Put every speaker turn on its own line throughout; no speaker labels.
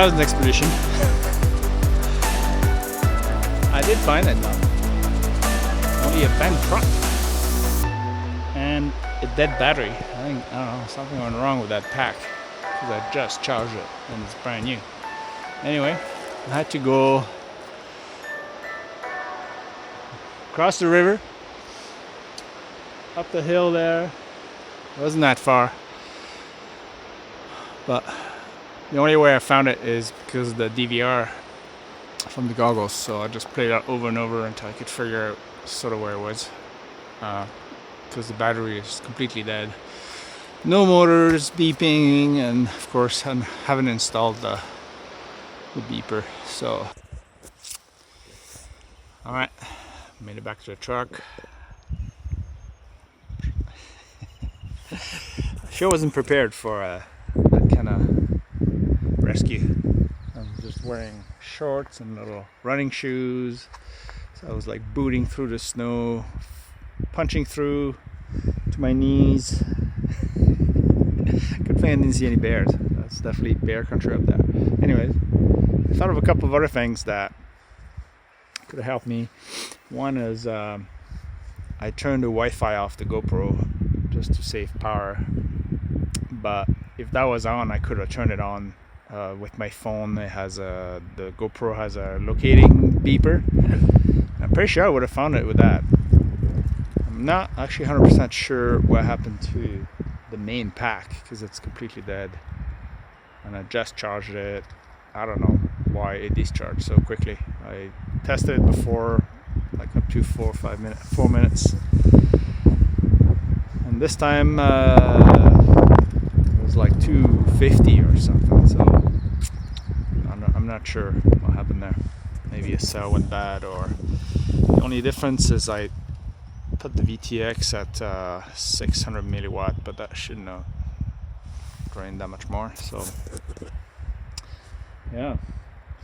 was an expedition. I did find it though. Only a bent truck and a dead battery. I don't know, something went wrong with that pack because I just charged it and it's brand new. Anyway, I had to go across the river, up the hill there. It wasn't that far, but the only way I found it is because of the DVR from the goggles, so I just played it over and over until I could figure out sort of where it was, because the battery is completely dead, no motors beeping, and of course I haven't installed the beeper. So alright, made it back to the truck. I sure wasn't prepared for that kind of rescue. I'm just wearing shorts and little running shoes, so I was like booting through the snow, punching through to my knees. Good thing I didn't see any bears. That's definitely bear country up there. Anyways, I thought of a couple of other things that could have helped me. One is I turned the Wi-Fi off the GoPro just to save power, but if that was on, I could have turned it on with my phone. It has the GoPro has a locating beeper. I'm pretty sure I would have found it with that. I'm not actually 100% sure what happened to the main pack because it's completely dead, and I just charged it. I don't know why it discharged so quickly. I tested it before, like up to 4 minutes, and this time it was like 250 or something. So I'm not sure what happened there. Maybe a cell went bad, or the only difference is I put the VTX at 600 milliwatt, but that shouldn't have drained that much more. So yeah,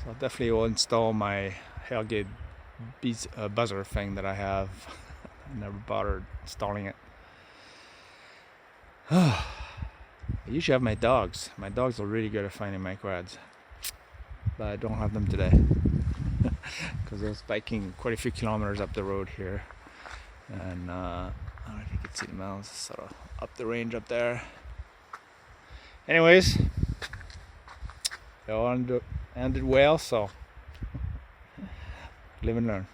so I definitely will install my Hellgate buzzer thing that I have. I never bothered installing it. I usually have my dogs. My dogs are really good at finding microads, but I don't have them today because I was biking quite a few kilometers up the road here, and I don't know if you can see the mountains sort of up the range up there. Anyways, it all ended well, so live and learn.